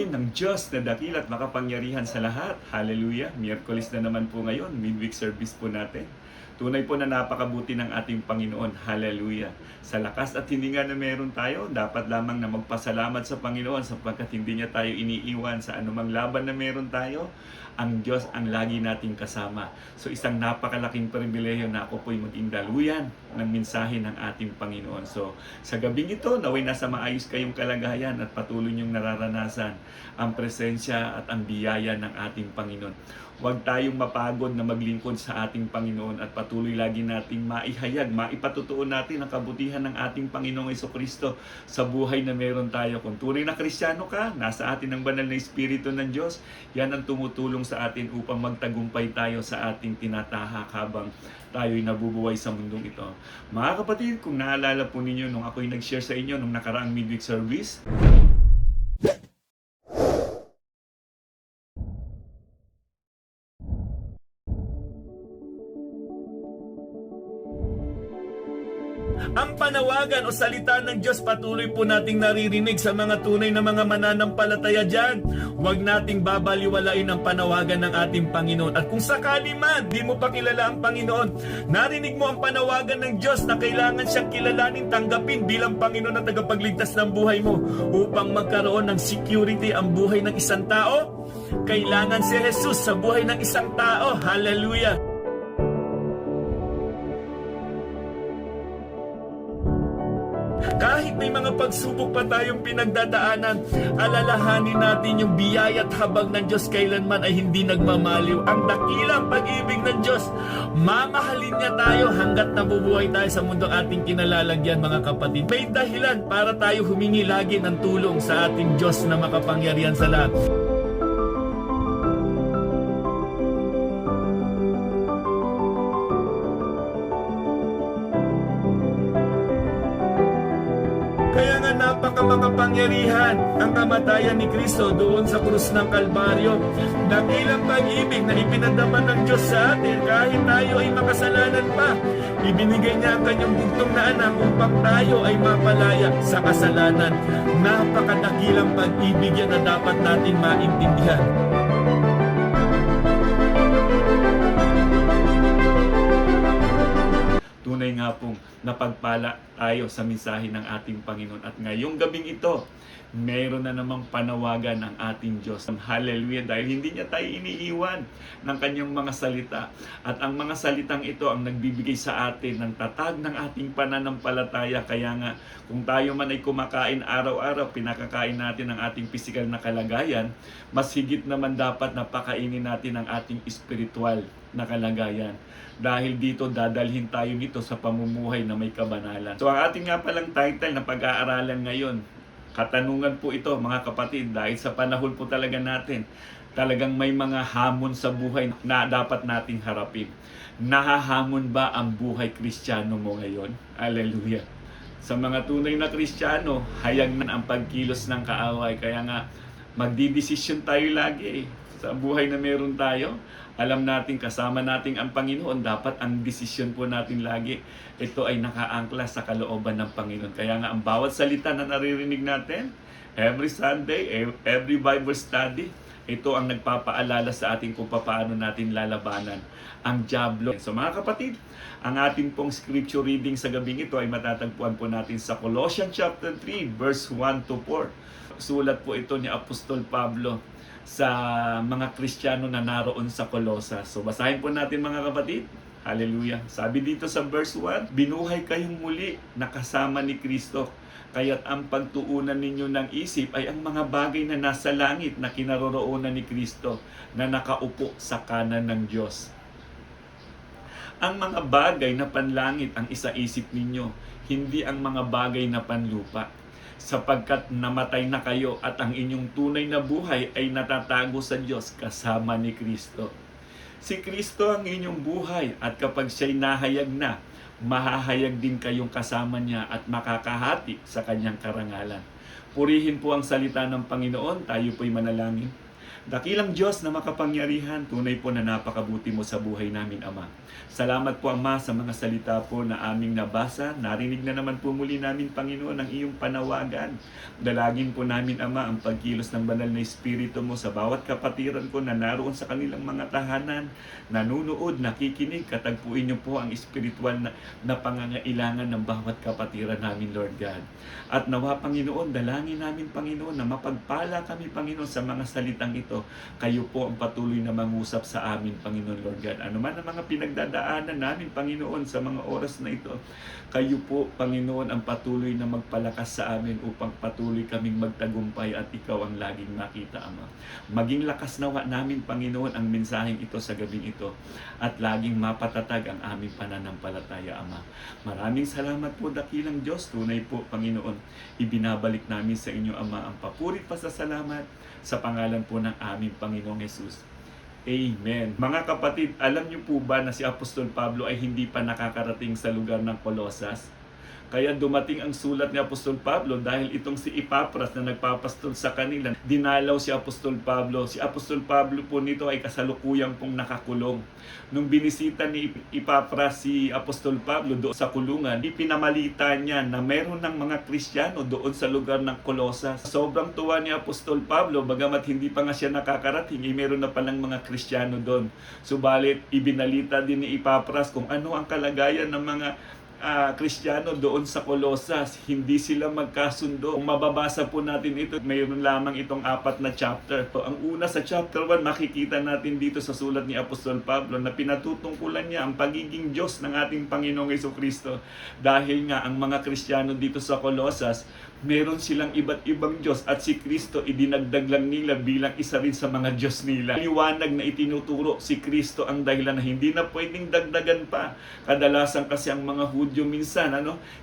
purihin ng Diyos na dakila at makapangyarihan sa lahat. Hallelujah! Miyerkules na naman po ngayon, midweek service po natin. Tunay po na napakabuti ng ating Panginoon. Hallelujah! Sa lakas at hininga na meron tayo, dapat lamang na magpasalamat sa Panginoon sapagkat hindi niya tayo iniiwan sa anumang laban na meron tayo. Ang Diyos ang lagi nating kasama. So isang napakalaking pribileyo na ako po'y maging daluyan ng mensahe ng ating Panginoon. So sa gabing ito, naway nasa maayos kayong kalagayan at patuloy niyong nararanasan ang presensya at ang biyaya ng ating Panginoon. Huwag tayong mapagod na maglingkod sa ating Panginoon at patuloy lagi nating maihayag, maipatutuon natin ang kabutihan ng ating Panginoong Jesucristo sa buhay na meron tayo. Kung tunay na Kristiyano ka, nasa atin ang banal na Espiritu ng Diyos, yan ang tumutulong sa atin upang magtagumpay tayo sa ating tinatahak habang tayo'y nabubuhay sa mundong ito. Mga kapatid, kung naalala po ninyo nung ako'y nag-share sa inyo nung nakaraang midweek service, ang panawagan o salita ng Diyos patuloy po nating naririnig sa mga tunay na mga mananampalataya dyan. Huwag nating babaliwalain ang panawagan ng ating Panginoon. At kung sakali man, di mo pa kilala ang Panginoon, narinig mo ang panawagan ng Diyos na kailangan siyang kilalanin, tanggapin bilang Panginoon at tagapagligtas ng buhay mo upang magkaroon ng security ang buhay ng isang tao. Kailangan si Jesus sa buhay ng isang tao. Hallelujah! Kahit may mga pagsubok pa tayong pinagdadaanan, alalahanin natin yung biyaya at habag ng Diyos kailanman ay hindi nagmamaliw. Ang dakilang pag-ibig ng Diyos, mamahalin niya tayo hanggat nabubuhay tayo sa mundong ating kinalalagyan, mga kapatid. May dahilan para tayo humingi lagi ng tulong sa ating Diyos na makapangyarihan sa lahat. Kaya nga napakamakapangyarihan ang kamatayan ni Kristo doon sa krus ng Kalbaryo. Dakilang pag-ibig na ipinadama ng Diyos sa atin kahit tayo ay makasalanan pa. Ibinigay niya ang kanyang bugtong na anak upang tayo ay mapalaya sa kasalanan. Napakadakilang pag-ibig yan na dapat natin maintindihan. Tunay nga pong napagpala tayo sa mensahe ng ating Panginoon. At ngayong gabing ito, mayroon na namang panawagan ng ating Diyos. Hallelujah! Dahil hindi niya tayo iniiwan ng kanyang mga salita. At ang mga salitang ito ang nagbibigay sa atin ng tatag ng ating pananampalataya. Kaya nga, kung tayo man ay kumakain araw-araw, pinakakain natin ang ating pisikal na kalagayan, mas higit naman dapat na pakainin natin ang ating espiritual na kalagayan. Dahil dito dadalhin tayo nito sa pamumuhay na may kabanalan. So ang ating nga palang title na pag-aaralan ngayon, katanungan po ito mga kapatid, dahil sa panahon po talaga natin, talagang may mga hamon sa buhay na dapat nating harapin. Nahahamon ba ang buhay Kristiyano mo ngayon? Hallelujah! Sa mga tunay na Kristiyano, hayag na ang pagkilos ng kaaway. Kaya nga, magdidesisyon tayo lagi sa buhay na meron tayo. Alam natin, kasama natin ang Panginoon, dapat ang desisyon po natin lagi, ito ay nakaangkla sa kalooban ng Panginoon. Kaya nga, ang bawat salita na naririnig natin, every Sunday, every Bible study, ito ang nagpapaalala sa atin kung paano natin lalabanan ang dyablo. So mga kapatid, ang ating pong scripture reading sa gabing ito ay matatagpuan po natin sa Colossians chapter 3, verse 1 to 4. Sulat po ito ni Apostol Pablo sa mga Kristiyano na naroon sa Colosas. So basahin po natin mga kapatid. Hallelujah. Sabi dito sa verse 1, binuhay kayong muli na kasama ni Kristo. Kaya't ang pagtuunan ninyo ng isip ay ang mga bagay na nasa langit na kinaroroonan ni Kristo na nakaupo sa kanan ng Diyos. Ang mga bagay na panlangit ang isaisip ninyo, hindi ang mga bagay na panlupa. Sapagkat namatay na kayo at ang inyong tunay na buhay ay natatago sa Diyos kasama ni Kristo. Si Kristo ang inyong buhay at kapag siya'y nahayag na, mahahayag din kayong kasama niya at makakahati sa kanyang karangalan. Purihin po ang salita ng Panginoon, tayo po'y manalangin. Dakilang Diyos na makapangyarihan, tunay po na napakabuti mo sa buhay namin, Ama. Salamat po, Ama, sa mga salita po na aming nabasa. Narinig na naman po muli namin, Panginoon, ang iyong panawagan. Dalagin po namin, Ama, ang pagkilos ng banal na Espiritu mo sa bawat kapatiran ko na naroon sa kanilang mga tahanan, nanunood, nakikinig. Katagpuin niyo po ang espiritual na pangangailangan ng bawat kapatiran namin, Lord God. At nawa, Panginoon, dalangin namin, Panginoon, na mapagpala kami, Panginoon, sa mga salitang ito. Kayo po ang patuloy na mangusap sa amin, Panginoon, Lord God. Ano man ang mga pinagdadaanan namin, Panginoon, sa mga oras na ito, kayo po, Panginoon, ang patuloy na magpalakas sa amin upang patuloy kaming magtagumpay at ikaw ang laging makita, Ama. Maging lakas nawa namin, Panginoon, ang mensaheng ito sa gabing ito at laging mapatatag ang aming pananampalataya, Ama. Maraming salamat po, dakilang Diyos. Tunay po, Panginoon, ibinabalik namin sa inyo, Ama, ang papuri pasasalamat sa pangalan po ng aming Panginoong Jesus. Amen. Mga kapatid, alam niyo po ba na si Apostol Pablo ay hindi pa nakakarating sa lugar ng Colosas? Kaya dumating ang sulat ni Apostol Pablo dahil itong si Epapras na nagpapastol sa kanila, dinalaw si Apostol Pablo. Si Apostol Pablo po nito ay kasalukuyang pong nakakulong. Nung binisita ni Epapras si Apostol Pablo doon sa kulungan, ipinamalita niya na meron ng mga Kristiyano doon sa lugar ng Colosas. Sobrang tuwa ni Apostol Pablo, bagamat hindi pa nga siya nakakarating, meron na palang mga Kristiyano doon. Subalit, ibinalita din ni Epapras kung ano ang kalagayan ng mga Kristiyano doon sa Colosas. Hindi sila magkasundo. Kung mababasa po natin ito, mayroon lamang itong 4 na chapter. So, ang una sa chapter 1, makikita natin dito sa sulat ni Apostol Pablo na pinatutungkulan niya ang pagiging Diyos ng ating Panginoong Jesucristo. Dahil nga ang mga Kristiyano dito sa Colosas, meron silang iba't ibang Diyos at si Kristo idinagdag lang nila bilang isa rin sa mga Diyos nila. Liwanag na itinuturo, si Kristo ang dahilan na hindi na pwedeng dagdagan pa. Kadalasan kasi ang mga Hudyo minsan,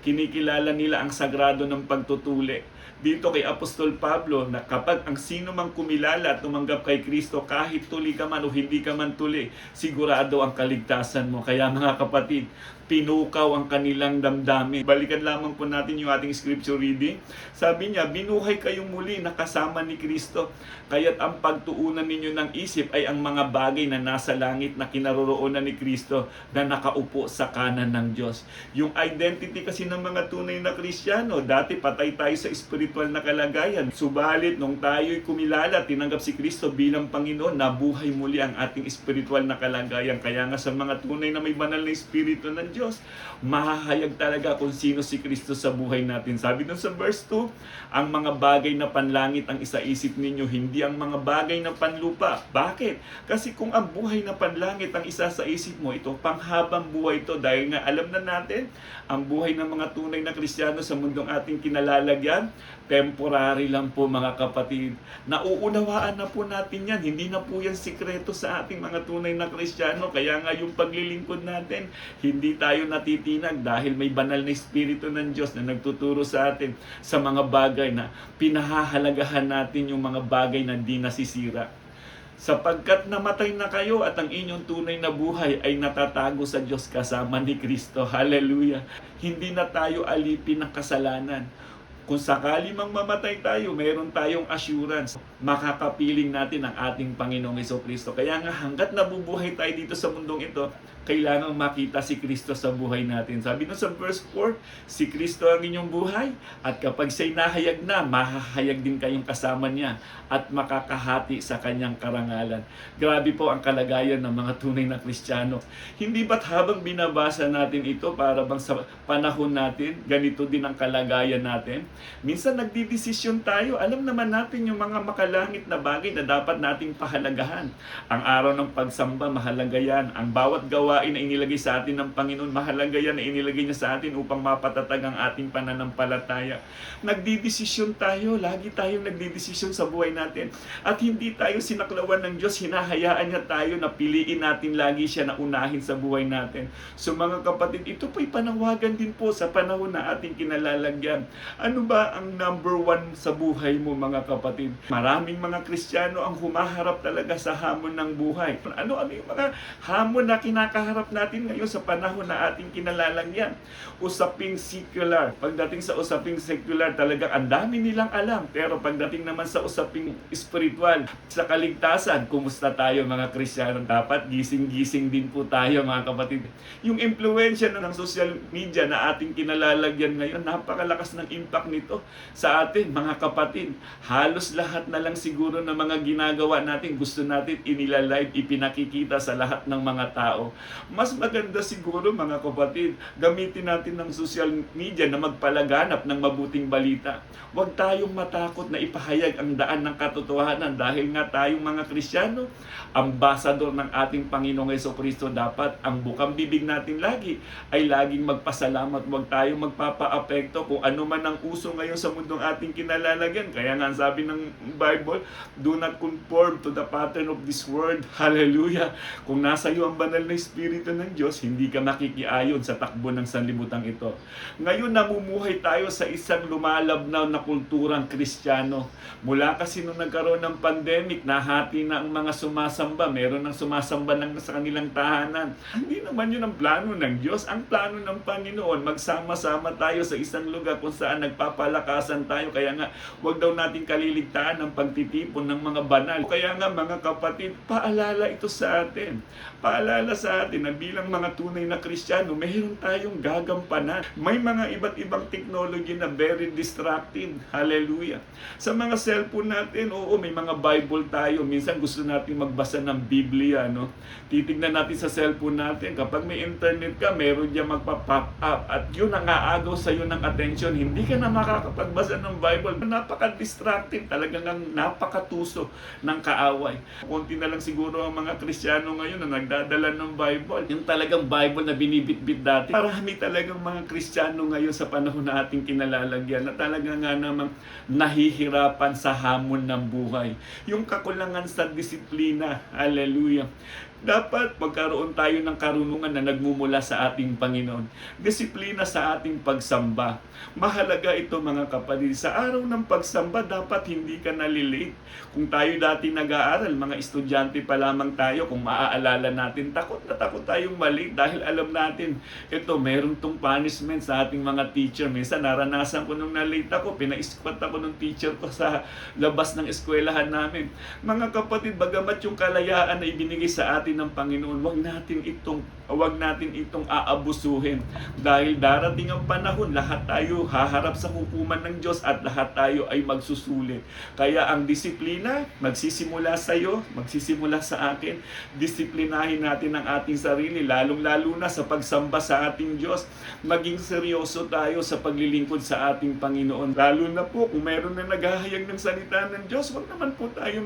kinikilala nila ang sagrado ng pagtutuli. Dito kay Apostol Pablo na kapag ang sino mang kumilala at tumanggap kay Kristo, kahit tuli ka man o hindi ka man tuli, sigurado ang kaligtasan mo. Kaya mga kapatid, pinukaw ang kanilang damdamin. Balikan lamang po natin yung ating scripture reading. Sabi niya, binuhay kayong muli na kasama ni Kristo. Kaya't ang pagtuunan ninyo ng isip ay ang mga bagay na nasa langit na kinaroroonan ni Kristo na nakaupo sa kanan ng Diyos. Yung identity kasi ng mga tunay na Kristiyano, dati patay tayo sa spiritual na kalagayan. Subalit, nung tayo'y kumilala, tinanggap si Kristo bilang Panginoon, nabuhay muli ang ating spiritual na kalagayan. Kaya nga sa mga tunay na may banal na espiritu ng Diyos, mahahayag talaga kung sino si Kristo sa buhay natin. Sabi dun sa verse 2, ang mga bagay na panlangit ang isaisip ninyo, hindi ang mga bagay na panlupa. Bakit? Kasi kung ang buhay na panlangit ang isa sa isip mo, ito panghabang buhay ito. Dahil nga alam na natin, ang buhay ng mga tunay na Kristiyano sa mundong ating kinalalagyan, temporary lang po mga kapatid. Nauunawaan na po natin yan. Hindi na po yan sikreto sa ating mga tunay na Kristiyano. Kaya nga yung paglilingkod natin, hindi tayo natitinag dahil may banal na Espiritu ng Diyos na nagtuturo sa atin sa mga bagay na pinahahalagahan natin, yung mga bagay na di nasisira. Sapagkat namatay na kayo at ang inyong tunay na buhay ay natatago sa Diyos kasama ni Kristo. Hallelujah! Hindi na tayo alipin ng kasalanan. Kung sakali mang mamatay tayo, meron tayong assurance. Makakapiling natin ang ating Panginoong Jesucristo. Kaya nga hanggat nabubuhay tayo dito sa mundong ito, kailangang makita si Kristo sa buhay natin. Sabi nun sa verse 4, si Kristo ang inyong buhay at kapag siya'y nahayag na, mahahayag din kayong kasama niya at makakahati sa kanyang karangalan. Grabe po ang kalagayan ng mga tunay na Kristiyano. Hindi ba't habang binabasa natin ito, para bang sa panahon natin, ganito din ang kalagayan natin? Minsan nagdidesisyon tayo, alam naman natin yung mga makalangit na bagay na dapat nating pahalagahan. Ang araw ng pagsamba, mahalaga yan. Ang bawat gawain na inilagay sa atin ng Panginoon, mahalaga yan na inilagay niya sa atin upang mapatatag ang ating pananampalataya. Nagdidesisyon tayo, lagi tayong nagdidesisyon sa buhay natin. At hindi tayo sinaklawan ng Diyos, hinahayaan niya tayo na piliin natin lagi siya na unahin sa buhay natin. So mga kapatid, ito po'y panawagan din po sa panahon na ating kinalalagyan. Ano ba ang number 1 sa buhay mo mga kapatid? Marami Maraming mga Kristiyano ang humaharap talaga sa hamon ng buhay. Ano yung mga hamon na kinakaharap natin ngayon sa panahon na ating kinalalagyan? Usaping secular. Pagdating sa usaping secular, talagang ang dami nilang alam. Pero pagdating naman sa usaping spiritual, sa kaligtasan, kumusta tayo mga Kristiyano? Dapat gising-gising din po tayo mga kapatid. Yung impluensya ng social media na ating kinalalagyan ngayon, napakalakas ng impact nito sa atin mga kapatid. Halos lahat na lang siguro ng mga ginagawa natin, gusto natin inilalive, ipinakikita sa lahat ng mga tao. Mas maganda siguro mga kapatid, gamitin natin ng social media na magpalaganap ng mabuting balita. Huwag tayong matakot na ipahayag ang daan ng katotohanan dahil nga tayong mga Kristiyano, ambasador ng ating Panginoong Jesucristo, dapat ang bukang bibig natin lagi ay laging magpasalamat. Huwag tayong magpapa-apekto kung ano man ang uso ngayon sa mundong ating kinalalagyan. Kaya nga sabi ng Bible, do not conform to the pattern of this world. Hallelujah! Kung nasa iyo ang banal na Espiritu ng Diyos, hindi ka makikiayon sa takbo ng sanlibutan ito. Ngayon, namumuhay tayo sa isang lumalabnaw na kulturang Kristiyano. Mula kasi nung nagkaroon ng pandemic, nahati na ang mga sumasamba. Meron ng sumasamba lang sa kanilang tahanan. Hindi naman yun ang plano ng Diyos. Ang plano ng Panginoon, magsama-sama tayo sa isang lugar kung saan nagpapalakasan tayo. Kaya nga, huwag daw natin kaliligtaan ang pagtitipon ng mga banal. Kaya nga mga kapatid, paalala ito sa atin. Paalala sa atin na bilang mga tunay na Kristiyano, mayroon tayong gagampanan. May mga iba't ibang technology na very distracting. Hallelujah. Sa mga cellphone natin, oo, may mga Bible tayo. Minsan gusto natin magbasa ng Biblia, no? Titignan natin sa cellphone natin. Kapag may internet ka, meron diyan magpa-pop up. At yun ang aagaw sa iyo ng attention. Hindi ka na makakapagbasa ng Bible. Napaka-distracting. Talagang napakatuso ng kaaway. Konti na lang siguro ang mga Kristiyano ngayon na nagdadala ng Bible. Yung talagang Bible na binibitbit dati. Marami talagang mga Kristiyano ngayon sa panahon na ating kinalalagyan na talaga nga namang nahihirapan sa hamon ng buhay. Yung kakulangan sa disiplina. Hallelujah. Dapat magkaroon tayo ng karunungan na nagmumula sa ating Panginoon. Disiplina sa ating pagsamba. Mahalaga ito mga kapatid. Sa araw ng pagsamba, dapat hindi ka nalilate. Kung tayo dati nag-aaral, mga estudyante pa lamang tayo, kung maaalala natin, takot na takot tayong malate dahil alam natin, ito, meron tong punishment sa ating mga teacher. Minsan, naranasan ko nung nalate ako, pina-squat ako ng teacher ko sa labas ng eskwelahan namin. Mga kapatid, bagamat yung kalayaan na ibinigay sa atin ng Panginoon, wag natin itong aabusuhin dahil darating ang panahon, lahat tayo haharap sa hukuman ng Diyos at lahat tayo ay magsusulit. Kaya ang disiplina magsisimula sa iyo, magsisimula sa akin. Disiplinahin natin ang ating sarili, lalong-lalo na sa pagsamba sa ating Diyos. Maging seryoso tayo sa paglilingkod sa ating Panginoon. Lalo na po kung meron na naghahayag ng salita ng Diyos, wag naman po tayo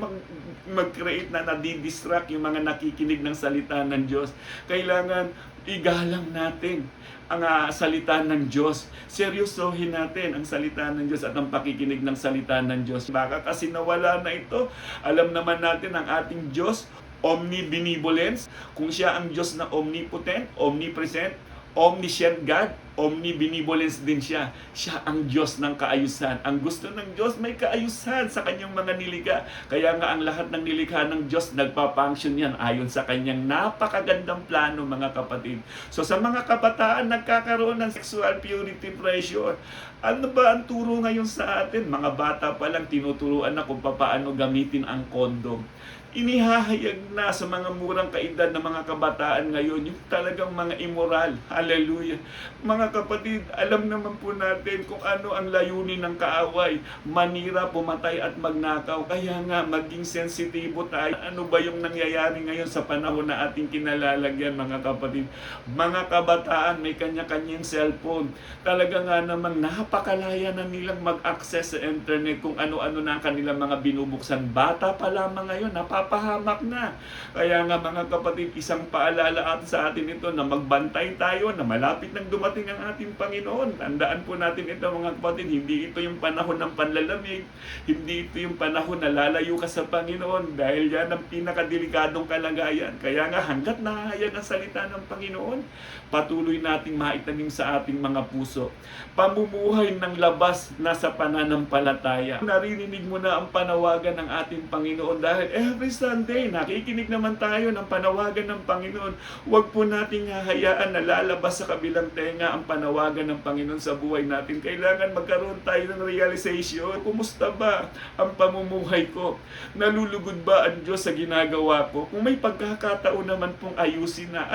mag-create na nadidistract yung mga nakikinig ng salita ng Diyos. Kailangan igalang natin ang salita ng Diyos. Seryosohin natin ang salita ng Diyos at ang pakikinig ng salita ng Diyos. Baka kasi nawala na ito. Alam naman natin ang ating Diyos, omnibenevolence. Kung siya ang Diyos na omnipotent, omnipresent, omniscient God, omnibenevolence din siya. Siya ang Diyos ng kaayusan. Ang gusto ng Diyos may kaayusan sa kanyang mga nilikha. Kaya nga ang lahat ng nilikha ng Diyos nagpa-function yan ayon sa kanyang napakagandang plano mga kapatid. So sa mga kabataan nagkakaroon ng sexual purity pressure, ano ba ang turo ngayon sa atin? Mga bata pa lang tinuturuan na kung paano gamitin ang kondom. Inihahayag na sa mga murang kaedad na mga kabataan ngayon yung talagang mga immoral. Hallelujah. Mga kapatid, alam naman po natin kung ano ang layunin ng kaaway. Manira, pumatay at magnakaw. Kaya nga, maging sensitibo tayo. Ano ba yung nangyayari ngayon sa panahon na ating kinalalagyan mga kapatid? Mga kabataan, may kanya-kanyang cellphone. Talaga nga namang napakalaya na nilang mag-access sa internet kung ano-ano na ang kanilang mga binubuksan. Bata pa lamang ngayon, napapalaya napapahamak na. Kaya nga mga kapatid, isang paalala at sa atin ito na magbantay tayo na malapit nang dumating ang ating Panginoon. Tandaan po natin ito mga kapatid, hindi ito yung panahon ng panlalamig, hindi ito yung panahon na lalayo ka sa Panginoon dahil yan ang pinakadelikadong kalagayan. Kaya nga hanggat nahahayag ang salita ng Panginoon, patuloy nating maitanim sa ating mga puso. Pamumuhay ng labas na sa pananampalataya. Naririnig mo na ang panawagan ng ating Panginoon dahil every Sunday nakikinig naman tayo ng panawagan ng Panginoon. Huwag po nating hahayaan na lalabas sa kabilang tenga ang panawagan ng Panginoon sa buhay natin. Kailangan magkaroon tayo ng realization. Kumusta ba ang pamumuhay ko? Nalulugod ba ang Diyos sa ginagawa ko? Kung may pagkakataon naman pong ayusin na.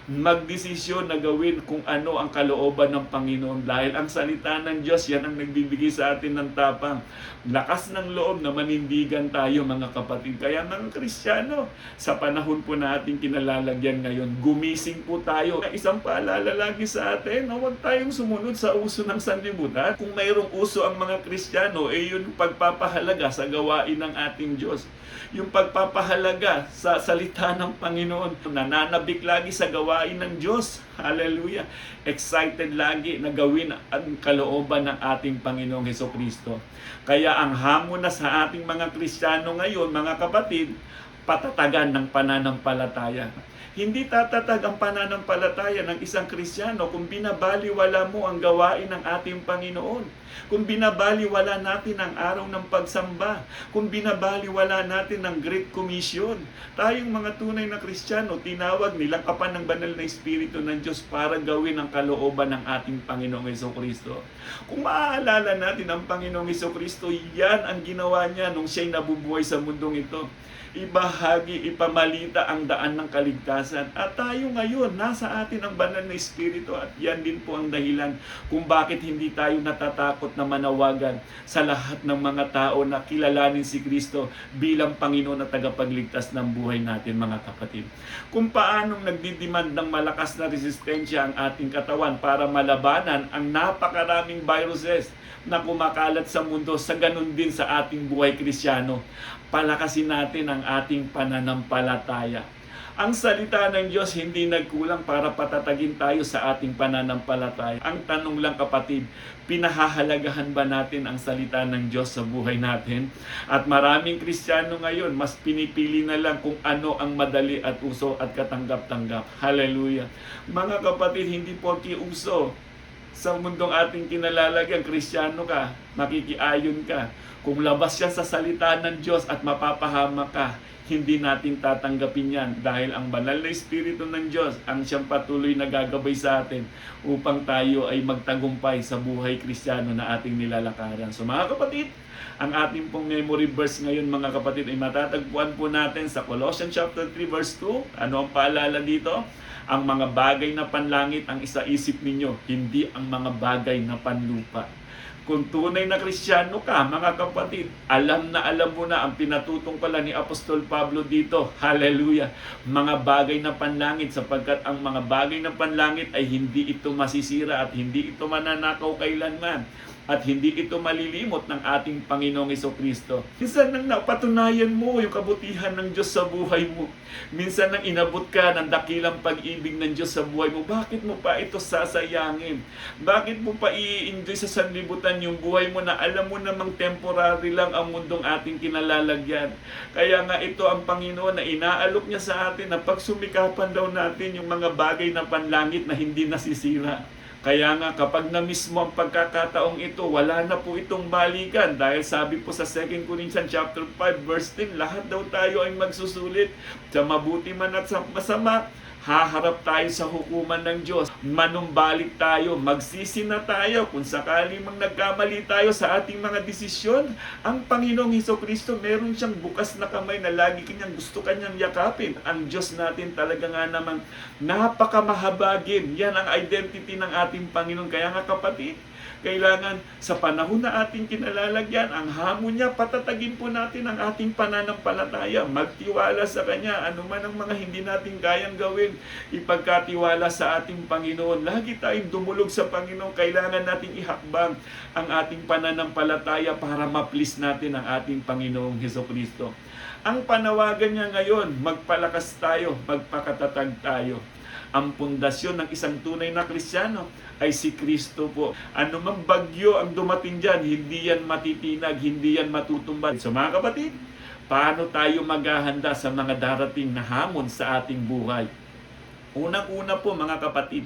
Magdesisyon na gawin kung ano ang kalooban ng Panginoon. Dahil ang salita ng Diyos, yan ang nagbibigay sa atin ng tapang. Lakas ng loob na manindigan tayo mga kapatid. Kaya mga Kristiyano, sa panahon po natin kinalalagyan ngayon, gumising po tayo. Isang paalala lagi sa atin, huwag tayong sumunod sa uso ng sanlibutan. Kung mayroong uso ang mga Kristiyano, yun pagpapahalaga sa gawain ng ating Diyos. Yung pagpapahalaga sa salita ng Panginoon, nananabik lagi sa gawain ng Diyos. Hallelujah! Excited lagi na gawin ang kalooban ng ating Panginoong Hesukristo. Kaya ang hamon na sa ating mga Kristiyano ngayon, mga kapatid, patatagan ng pananampalataya. Hindi tatatag ang pananampalataya ng isang Kristiyano kung binabaliwala mo ang gawain ng ating Panginoon. Kung binabaliwala natin ang araw ng pagsamba. Kung binabaliwala natin ang Great Commission. Tayong mga tunay na Kristiyano, tinawag nilakapan ng banal na Espiritu ng Diyos para gawin ang kalooban ng ating Panginoong Hesukristo. Kung maaalala natin ang Panginoong Hesukristo, yan ang ginawa niya nung siya'y nabubuhay sa mundong ito. Ibahagi, ipamalita ang daan ng kaligtasan. At tayo ngayon, nasa atin ang banal na Espiritu at yan din po ang dahilan kung bakit hindi tayo natatakot na manawagan sa lahat ng mga tao na kilalanin si Kristo bilang Panginoon at tagapagligtas ng buhay natin mga kapatid. Kung paanong nagdidemand ng malakas na resistensya ang ating katawan para malabanan ang napakaraming viruses na kumakalat sa mundo, sa ganun din sa ating buhay Kristiyano. Palakasin natin ang ating pananampalataya. Ang salita ng Diyos hindi nagkulang para patatagin tayo sa ating pananampalataya. Ang tanong lang kapatid, pinahahalagahan ba natin ang salita ng Diyos sa buhay natin? At maraming Kristiyano ngayon, mas pinipili na lang kung ano ang madali at uso at katanggap-tanggap. Hallelujah! Mga kapatid, hindi porke uso sa mundong ating kinalalagyan, Kristiyano ka, makikiayon ka. Kung labas yan sa salita ng Diyos at mapapahamak ka, hindi natin tatanggapin yan dahil ang banal na Espiritu ng Diyos ang siyang patuloy na gagabay sa atin upang tayo ay magtagumpay sa buhay Kristiyano na ating nilalakaran. So mga kapatid, ang ating pong memory verse ngayon mga kapatid ay matatagpuan po natin sa Colossians chapter 3 verse 2. Ano ang paalala dito? Ang mga bagay na panlangit ang isaisip ninyo, hindi ang mga bagay na panlupa. Kung tunay na Kristiyano ka, mga kapatid, alam mo na ang pinatutungkalan ni Apostol Pablo dito. Hallelujah! Mga bagay na panlangit, sapagkat ang mga bagay na panlangit ay hindi ito masisira at hindi ito mananakaw kailanman. At hindi ito malilimot ng ating Panginoong Hesukristo. Minsan nang napatunayan mo yung kabutihan ng Diyos sa buhay mo. Minsan nang inabot ka ng dakilang pag-ibig ng Diyos sa buhay mo. Bakit mo pa ito sasayangin? Bakit mo pa i-enjoy sa sanlibutan yung buhay mo na alam mo namang temporary lang ang mundong ating kinalalagyan? Kaya nga ito ang Panginoon na inaalok niya sa atin na pagsumikapan daw natin yung mga bagay na panlangit na hindi nasisira. Kaya nga kapag na-miss mo ang pagkakataong ito, wala na po itong balikan. Dahil sabi po sa 2 Corinthians chapter 5 verse 10, lahat daw tayo ay magsusulit sa mabuti man at sa masama. Haharap tayo sa hukuman ng Diyos. Manumbalik tayo, magsisi na tayo. Kung sakali mang nagkamali tayo sa ating mga desisyon, ang Panginoong Hesukristo, meron siyang bukas na kamay na lagi kanyang yakapin. Ang Diyos natin talaga nga namang napakamahabagin. Yan ang identity ng ating Panginoon. Kaya nga kapatid, kailangan sa panahon na ating kinalalagyan, ang hamon niya, patatagin po natin ang ating pananampalataya. Magtiwala sa Kanya, anuman ang mga hindi natin kayang gawin, ipagkatiwala sa ating Panginoon. Lagi tayong dumulog sa Panginoon, kailangan nating ihakbang ang ating pananampalataya para ma-please natin ang ating Panginoong Hesukristo. Ang panawagan niya ngayon, magpalakas tayo, magpakatatag tayo. Ang pundasyon ng isang tunay na Kristiyano ay si Kristo po. Ano mang bagyo ang dumating dyan, hindi yan matitinag, hindi yan matutumba. So mga kapatid, paano tayo maghahanda sa mga darating na hamon sa ating buhay? Unang-una po mga kapatid,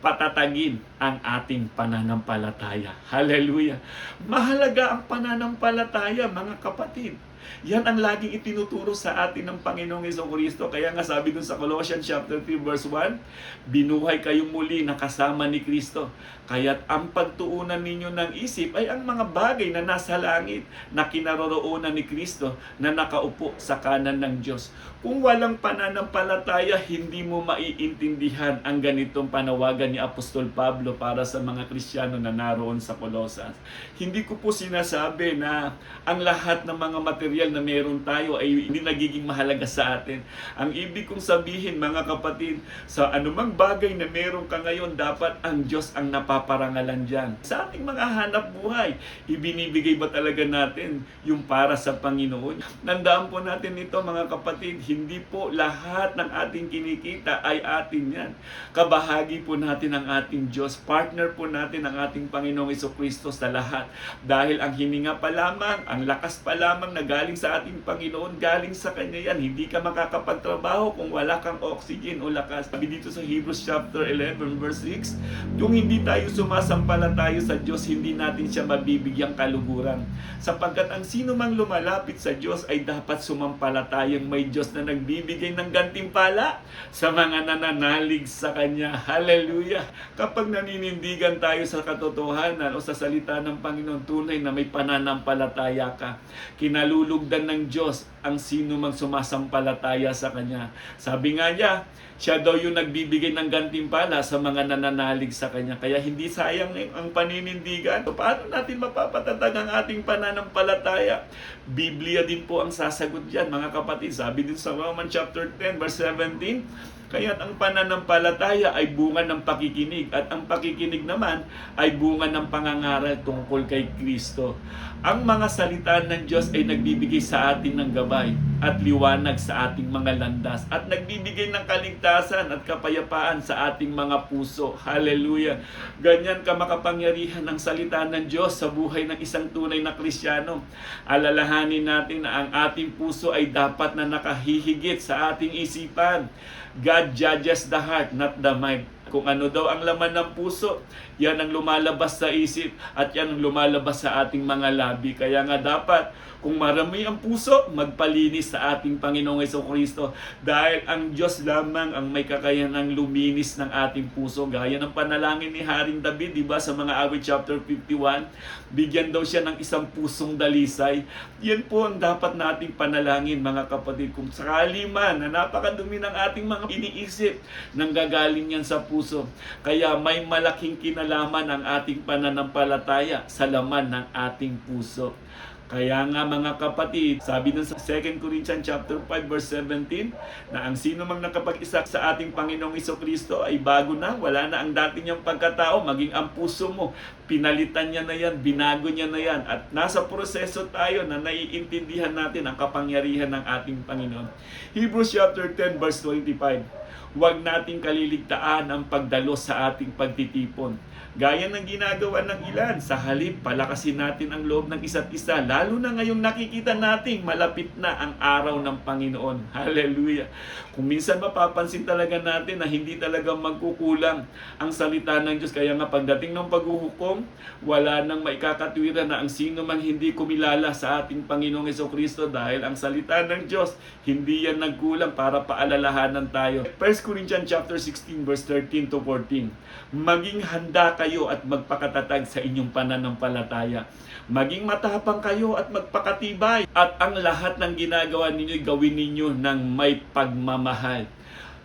patatagin ang ating pananampalataya. Hallelujah! Mahalaga ang pananampalataya mga kapatid. Yan ang laging itinuturo sa atin ng Panginoong Jesucristo. Kaya nga sabi dun sa Colossians chapter 3 verse 1, binuhay kayong muli na kasama ni Kristo. Kaya't ang pagtuunan ninyo ng isip ay ang mga bagay na nasa langit na kinaroroonan ni Kristo na nakaupo sa kanan ng Diyos. Kung walang pananampalataya, hindi mo maiintindihan ang ganitong panawagan ni Apostol Pablo para sa mga Kristiyano na naroon sa Colosas. Hindi ko po sinasabi na ang lahat ng mga material na meron tayo ay hindi nagiging mahalaga sa atin. Ang ibig kong sabihin mga kapatid, sa anumang bagay na meron ka ngayon, dapat ang Diyos ang napaparangalan dyan. Sa ating mga hanap buhay, ibinibigay ba talaga natin yung para sa Panginoon? Nandaan po natin ito mga kapatid, hindi po lahat ng ating kinikita ay atin yan. Kabahagi po natin ang ating Diyos, partner po natin ang ating Panginoong Jesucristo sa lahat. Dahil ang hininga pa lamang, ang lakas pa lamang na galing sa ating Panginoon, galing sa Kanya yan. Hindi ka makakapagtrabaho kung wala kang oxygen o lakas. Sabi dito sa Hebrews chapter 11 verse 6, kung hindi tayo sumasampalataya sa Diyos, hindi natin siya mabibigyang kaluguran. Sapagkat ang sino mang lumalapit sa Diyos ay dapat sumampalatayang may Diyos na nagbibigay ng gantimpala sa mga nananalig sa Kanya. Hallelujah! Kapag naninindigan tayo sa katotohanan o sa salita ng Panginoon, tunay na may pananampalataya ka. Kinalulugdan ng Diyos ang sino mang sumasampalataya sa Kanya. Sabi nga niya, siya daw yung nagbibigay ng gantimpala sa mga nananalig sa Kanya. Kaya hindi sayang ang paninindigan. Paano natin mapapatatag ang ating pananampalataya? Biblia din po ang sasagot diyan, mga kapatid. Sabi din sa Romans chapter 10 verse 17, kaya't ang pananampalataya ay bunga ng pakikinig at ang pakikinig naman ay bunga ng pangangaral tungkol kay Kristo. Ang mga salita ng Diyos ay nagbibigay sa atin ng gabay at liwanag sa ating mga landas at nagbibigay ng kaligtasan at kapayapaan sa ating mga puso. Hallelujah! Ganyan ka makapangyarihan ng salita ng Diyos sa buhay ng isang tunay na Kristiyano. Alalahanin natin na ang ating puso ay dapat na nakahihigit sa ating isipan. God judges the heart, not the mind. Kung ano daw ang laman ng puso, yan ang lumalabas sa isip at yan ang lumalabas sa ating mga labi. Kaya nga dapat, kung marami ang puso, magpalinis sa ating Panginoong Jesucristo. Dahil ang Diyos lamang ang may kakayanang luminis ng ating puso. Gaya ng panalangin ni Haring David, di ba, sa mga awit chapter 51, bigyan daw siya ng isang pusong dalisay. Yan po ang dapat nating panalangin, mga kapatid. Kung sakali man na napakadumi ng ating mga iniisip, nanggagaling yan sa puso. Kaya may malaking kinalaman ang ating pananampalataya sa laman ng ating puso. Kaya nga mga kapatid, sabi dun sa 2 Corinthians chapter 5 verse 17, na ang sino mang nakapag-isa sa ating Panginoong Jesucristo ay bago na, wala na ang dati niyang pagkatao, maging ang puso mo, pinalitan niya na yan, binago niya na yan, at nasa proseso tayo na naiintindihan natin ang kapangyarihan ng ating Panginoon. Hebrews chapter 10 verse 25, huwag nating kaliligtaan ang pagdalos sa ating pagtitipon. Gaya ng ginagawa ng ilan, sa halip, palakasin natin ang loob ng isa't isa, lalo na ngayong nakikita nating malapit na ang araw ng Panginoon. Hallelujah! Kung minsan mapapansin talaga natin na hindi talaga magkukulang ang salita ng Diyos. Kaya nga pagdating ng paghuhukom, wala nang maikakatwiran na ang sino man hindi kumilala sa ating Panginoong Jesucristo dahil ang salita ng Diyos, hindi yan nagkulang para paalalahanan tayo. 1 Corinthians chapter 16 verse 13 to 14, maging handa kayo at magpakatatag sa inyong pananampalataya. Maging matapang kayo at magpakatibay. At ang lahat ng ginagawa ninyo, gawin ninyo ng may pagmamahal.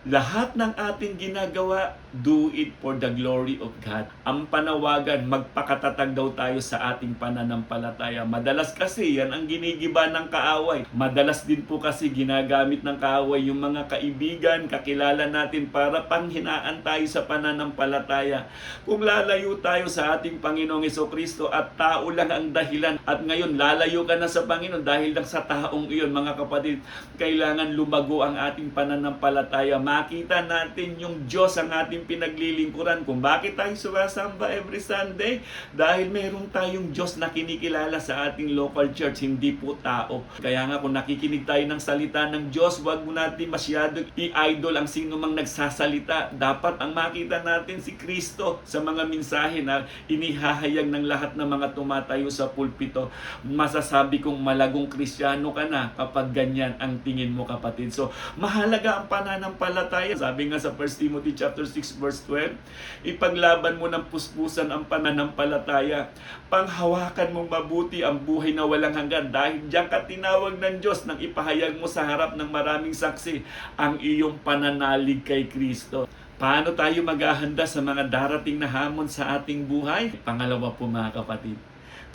Lahat ng ating ginagawa, do it for the glory of God. Ang panawagan, magpakatatag daw tayo sa ating pananampalataya. Madalas kasi yan ang ginigiba ng kaaway. Madalas din po kasi ginagamit ng kaaway yung mga kaibigan, kakilala natin para panghinaan tayo sa pananampalataya. Kung lalayo tayo sa ating Panginoong Hesukristo at tao lang ang dahilan at ngayon lalayo ka na sa Panginoon dahil lang sa taong iyon, mga kapatid, kailangan lumago ang ating pananampalataya. Makita natin yung Diyos ang ating pinaglilingkuran. Kung bakit tayo sumasamba every Sunday? Dahil meron tayong Diyos na kinikilala sa ating local church, hindi po tao. Kaya nga kung nakikinig tayo ng salita ng Diyos, wag mo natin masyado i-idol ang sino mang nagsasalita. Dapat ang makita natin si Kristo sa mga mensahe na inihahayag ng lahat ng mga tumatayo sa pulpito. Masasabi kong malagong Kristiyano ka na kapag ganyan ang tingin mo, kapatid. So, mahalaga ang pananampalataya. Sabi nga sa 1 Timothy chapter 6 verse 12, ipaglaban mo ng puspusan ang pananampalataya. Panghawakan mong mabuti ang buhay na walang hanggan dahil diyan ka tinawag ng Diyos nang ipahayag mo sa harap ng maraming saksi ang iyong pananalig kay Kristo. Paano tayo maghahanda sa mga darating na hamon sa ating buhay? Pangalawa po, mga kapatid,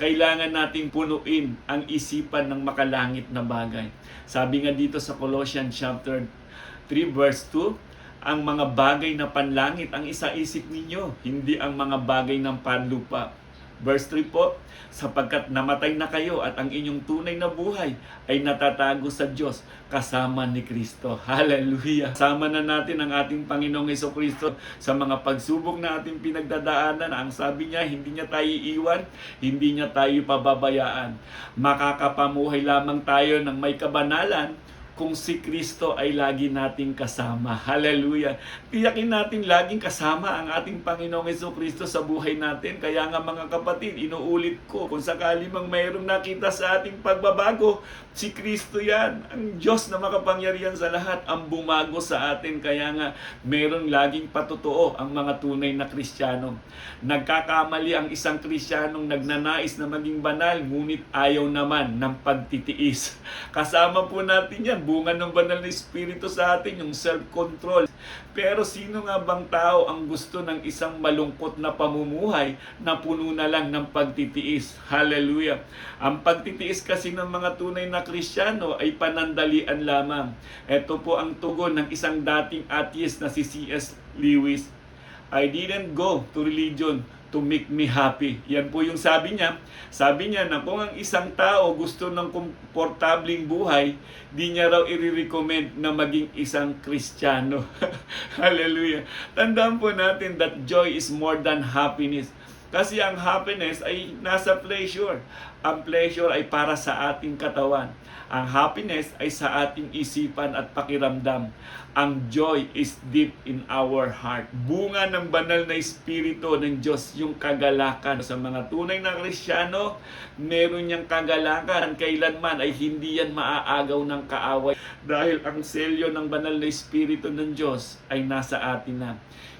kailangan nating punuin ang isipan ng makalangit na bagay. Sabi nga dito sa Colossians chapter 3 verse 2, ang mga bagay na panlangit ang isaisip ninyo, hindi ang mga bagay ng panlupa. Verse 3 po, sapagkat namatay na kayo at ang inyong tunay na buhay ay natatago sa Diyos kasama ni Kristo. Hallelujah! Kasama na natin ang ating Panginoong Hesukristo sa mga pagsubok na ating pinagdadaanan. Ang sabi niya, hindi niya tayo iiwan, hindi niya tayo pababayaan. Makakapamuhay lamang tayo ng may kabanalan kung si Kristo ay lagi nating kasama. Hallelujah! Tiyakin natin laging kasama ang ating Panginoong Hesukristo sa buhay natin. Kaya nga, mga kapatid, inuulit ko, kung sakali mang mayroong nakita sa ating pagbabago, si Kristo yan. Ang Diyos na makapangyarihan sa lahat ang bumago sa atin. Kaya nga, mayroong laging patutuo ang mga tunay na Kristiyano. Nagkakamali ang isang Kristiyanong nagnanais na maging banal, ngunit ayaw naman ng pagtitiis. Kasama po natin yan, bunga ng banal na Espiritu sa atin, yung self-control. Pero sino nga bang tao ang gusto ng isang malungkot na pamumuhay na puno na lang ng pagtitiis? Hallelujah! Ang pagtitiis kasi ng mga tunay na Kristiyano ay panandalian lamang. Ito po ang tugon ng isang dating atheist na si C.S. Lewis. I didn't go to religion to make me happy. Yan po yung sabi niya. Sabi niya na kung ang isang tao gusto ng komportabling buhay, di niya raw i-recommend na maging isang Kristiyano. Hallelujah! Tandaan po natin that joy is more than happiness. Kasi ang happiness ay nasa pleasure. Ang pleasure ay para sa ating katawan. Ang happiness ay sa ating isipan at pakiramdam. Ang joy is deep in our heart. Bunga ng banal na Espiritu ng Diyos yung kagalakan. Sa mga tunay na Kristiyano, meron niyang kagalakan. Kailanman ay hindi yan maaagaw ng kaaway. Dahil ang selyo ng banal na Espiritu ng Diyos ay nasa atin na.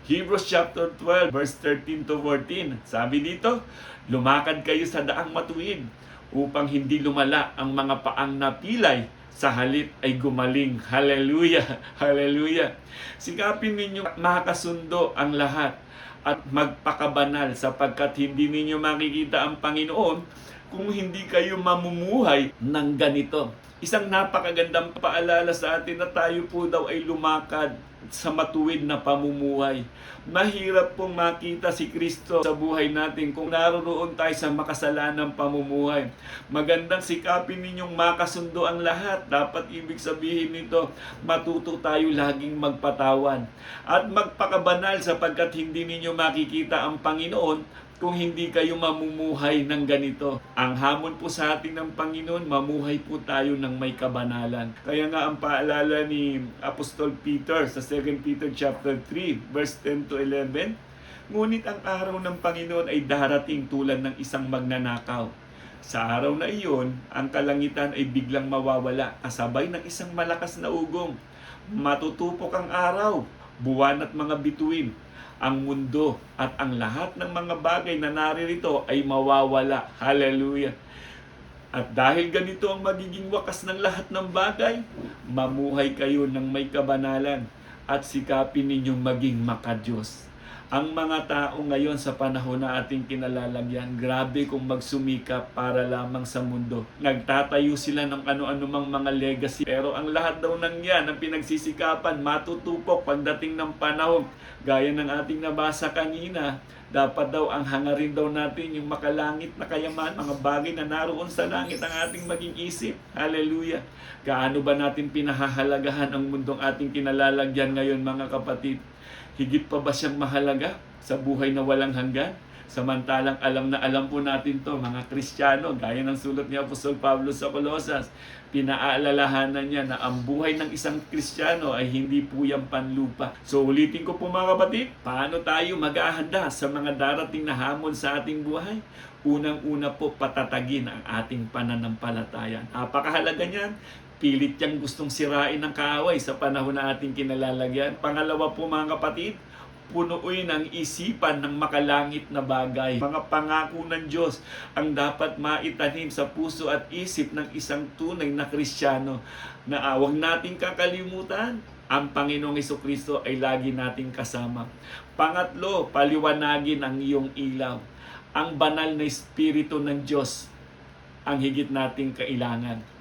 Hebrews chapter 12 verse 13 to 14. Sabi dito, lumakad kayo sa daang matuwid upang hindi lumala ang mga paang napilay, sa halip ay gumaling. Hallelujah! Hallelujah! Sikapin ninyo makasundo ang lahat at magpakabanal sapagkat hindi ninyo makikita ang Panginoon kung hindi kayo mamumuhay ng ganito. Isang napakagandang paalala sa atin na tayo po daw ay lumakad sa matuwid na pamumuhay. Mahirap pong makita si Kristo sa buhay natin kung naroon tayo sa makasalanang pamumuhay. Magandang sikapin ninyong makasundo ang lahat. Dapat ibig sabihin nito, matuto tayo laging magpatawan at magpakabanal sapagkat hindi ninyo makikita ang Panginoon kung hindi kayo mamumuhay ng ganito. Ang hamon po sa atin ng Panginoon, mamuhay po tayo ng may kabanalan. Kaya nga ang paalala ni Apostol Peter sa 2 Peter chapter 3 verse 10 to 11, ngunit ang araw ng Panginoon ay darating tulad ng isang magnanakaw. Sa araw na iyon, ang kalangitan ay biglang mawawala kasabay ng isang malakas na ugong. Matutupok ang araw, buwan at mga bituin. Ang mundo at ang lahat ng mga bagay na naririto ay mawawala. Hallelujah! At dahil ganito ang magiging wakas ng lahat ng bagay, mamuhay kayo ng may kabanalan at sikapin ninyong maging makadiyos. Ang mga tao ngayon sa panahon na ating kinalalagyan, grabe kung magsumikap para lamang sa mundo. Nagtatayo sila ng ano-ano mang mga legacy. Pero ang lahat daw ng yan, ang pinagsisikapan, matutupok pagdating ng panahon. Gaya ng ating nabasa kanina, dapat daw ang hangarin daw natin yung makalangit na kayaman, mga bagay na naroon sa langit ang ating maging isip. Hallelujah! Gaano ba natin pinahahalagahan ang mundong ating kinalalagyan ngayon, mga kapatid? Higit pa ba siyang mahalaga sa buhay na walang hanggan? Samantalang alam na alam po natin to, mga Kristiyano, gaya ng sulat ni Apostol Pablo sa Colosas, pinaalalahanan niya na ang buhay ng isang Kristiyano ay hindi po yan panlupa. So ulitin ko po, mga kapatid, paano tayo maghahanda sa mga darating na hamon sa ating buhay? Unang-una po, patatagin ang ating pananampalataya. Napakahalaga niyan. Pilit niyang gustong sirain ng kaaway sa panahon na ating kinalalagyan. Pangalawa po, mga kapatid, punuin ang isipan ng makalangit na bagay. Mga pangako ng Diyos ang dapat maitanim sa puso at isip ng isang tunay na Kristiyano, na huwag nating kakalimutan, ang Panginoong Hesukristo ay lagi nating kasama. Pangatlo, paliwanagin ang iyong ilaw. Ang banal na Espiritu ng Diyos ang higit nating kailangan.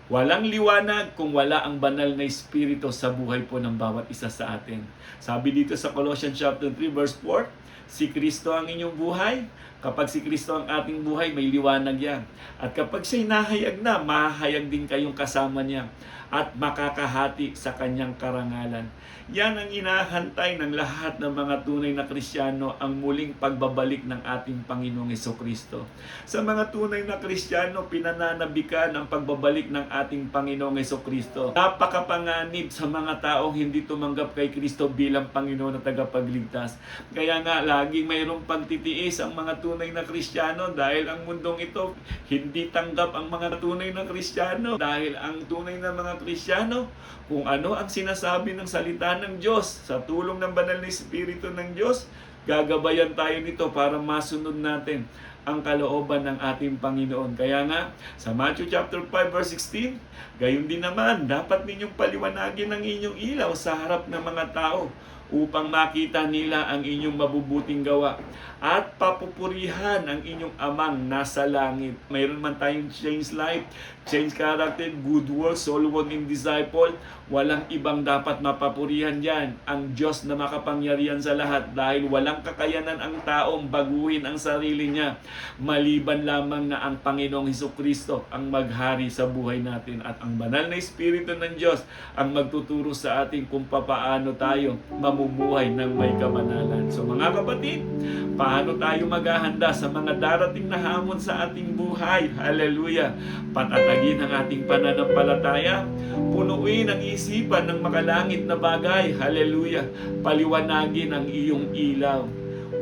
Walang liwanag kung wala ang banal na Espiritu sa buhay po ng bawat isa sa atin. Sabi dito sa Colossians chapter 3 verse 4, si Kristo ang inyong buhay. Kapag si Kristo ang ating buhay, may liwanag yan. At kapag siya'y nahayag na, mahayag din kayong kasama niya at makakahati sa kanyang karangalan. Yan ang inahantay ng lahat ng mga tunay na Kristiyano, ang muling pagbabalik ng ating Panginoong Hesukristo. Sa mga tunay na Kristiyano, pinananabikan ang pagbabalik ng ating Panginoong Hesukristo. Napakapanganib sa mga taong hindi tumanggap kay Kristo bilang Panginoon at tagapagligtas. Kaya nga, laging mayroong pagtitiis ang mga tunay na Kristiyano dahil ang mundong ito hindi tanggap ang mga tunay na Kristiyano. Dahil ang tunay na mga Kristiyano, kung ano ang sinasabi ng salita ng Diyos sa tulong ng banal na Espiritu ng Diyos, gagabayan tayo nito para masunod natin ang kalooban ng ating Panginoon. Kaya nga, sa Matthew chapter 5 verse 16, gayon din naman, dapat ninyong paliwanagin ang inyong ilaw sa harap ng mga tao upang makita nila ang inyong mabubuting gawa at papupurihan ang inyong amang nasa langit. Mayroon man tayong change life, change character, good works, soul won in disciple, walang ibang dapat mapapurihan yan, ang Diyos na makapangyarihan sa lahat, dahil walang kakayanan ang taong baguhin ang sarili niya, maliban lamang na ang Panginoong Hesukristo ang maghari sa buhay natin, at ang banal na Espiritu ng Diyos ang magtuturo sa atin kung papaano tayo mamumuhay ng may kamanalan. So mga kapatid, paano tayo maghahanda sa mga darating na hamon sa ating buhay? Hallelujah! Patatagin ang ating pananampalataya, punuin ang isipan ng makalangit na bagay. Hallelujah! Paliwanagin ang iyong ilaw.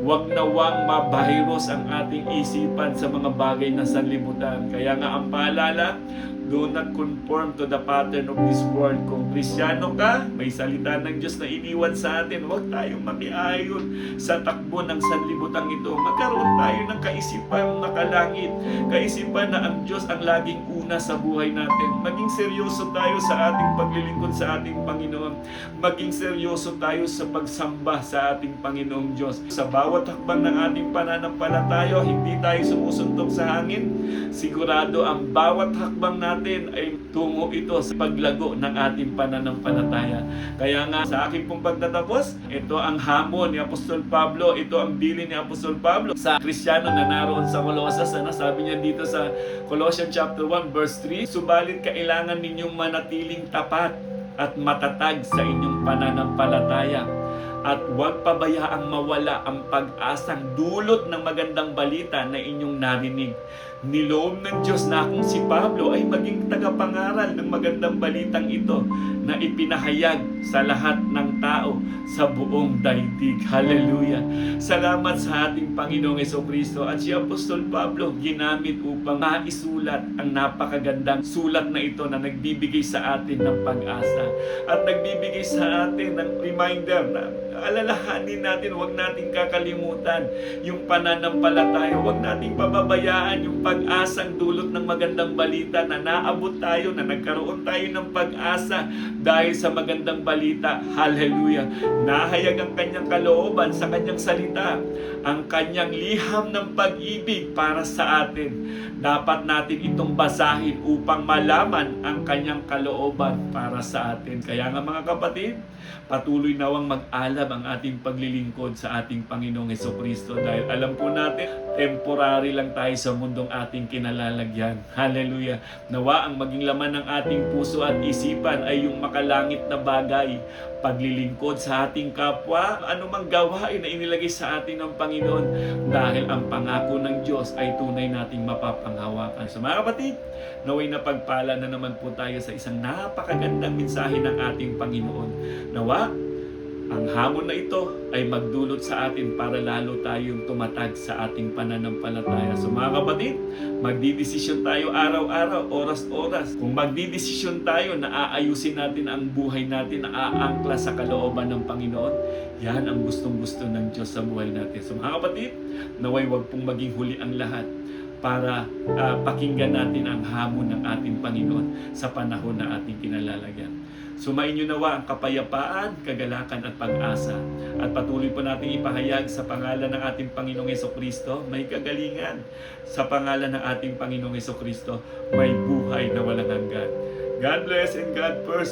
Huwag nawang mabahiros ang ating isipan sa mga bagay na sanlibutan. Kaya nga ang paalala, do not conform to the pattern of this world. Kung Kristiyano ka, may salita ng Diyos na iniwan sa atin, huwag tayong makiayon sa takbo ng sanlibutang ito. Magkaroon tayo ng kaisipan nakalangit, kaisipan na ang Diyos ang laging una sa buhay natin. Maging seryoso tayo sa ating paglilingkod sa ating Panginoon. Maging seryoso tayo sa pagsamba sa ating Panginoong Diyos. Sa bawat hakbang ng ating pananampalataya, hindi tayo sumusuntok sa hangin. Sigurado ang bawat hakbang natin ay tungo ito sa paglago ng ating pananampalataya. Kaya nga sa aking pong pagtatapos, ito ang hamon ni Apostol Pablo, ito ang bilin ni Apostol Pablo sa Kristiyano na naroon sa Colosas. Sabi niya dito sa Colossians chapter 1 verse 3, subalit kailangan ninyong manatiling tapat at matatag sa inyong pananampalataya, at huwag pabayaang mawala ang pag-asang dulot ng magandang balita na inyong narinig. Niloob ng Diyos na akong si Pablo ay maging tagapangaral ng magandang balitang ito na ipinahayag sa lahat ng tao sa buong daigdig. Hallelujah! Salamat sa ating Panginoong Hesukristo, at si Apostol Pablo ginamit upang maisulat ang napakagandang sulat na ito na nagbibigay sa atin ng pag-asa at nagbibigay sa atin ng reminder na alalahanin natin, huwag nating kakalimutan yung pananampalataya, huwag nating pababayaan yung pag-asang dulot ng magandang balita na naabot tayo, na nagkaroon tayo ng pag-asa dahil sa magandang balita. Hallelujah! Nahayag ang kanyang kalooban sa kanyang salita, ang kanyang liham ng pag-ibig para sa atin. Dapat natin itong basahin upang malaman ang kanyang kalooban para sa atin. Kaya nga mga kapatid, patuloy nawang mag-alab ang ating paglilingkod sa ating Panginoong Hesukristo dahil alam po natin, temporary lang tayo sa mundong ating kinalalagyan. Hallelujah! Nawa ang maging laman ng ating puso at isipan ay yung makalangit na bagay, paglilingkod sa ating kapwa, anumang gawain na inilagay sa atin ng Panginoon dahil ang pangako ng Diyos ay tunay nating mapapanghawakan. So mga kapatid, naway na pagpala na naman po tayo sa isang napakagandang mensahe ng ating Panginoon. Nawa, ang hamon na ito ay magdulot sa atin para lalo tayong tumatag sa ating pananampalataya. So mga kapatid, magdidesisyon tayo araw-araw, oras-oras. Kung magdidesisyon tayo na aayusin natin ang buhay natin, na aangkla sa kalooban ng Panginoon, yan ang gustong-gusto ng Diyos sa buhay natin. So mga kapatid, naway wag pong maging huli ang lahat para pakinggan natin ang hamon ng ating Panginoon sa panahon na ating kinalalagyan. Sumainyo nawa ang kapayapaan, kagalakan at pag-asa. At patuloy po natin ipahayag sa pangalan ng ating Panginoong Hesukristo, may kagalingan. Sa pangalan ng ating Panginoong Hesukristo, may buhay na walang hanggan. God bless and God first.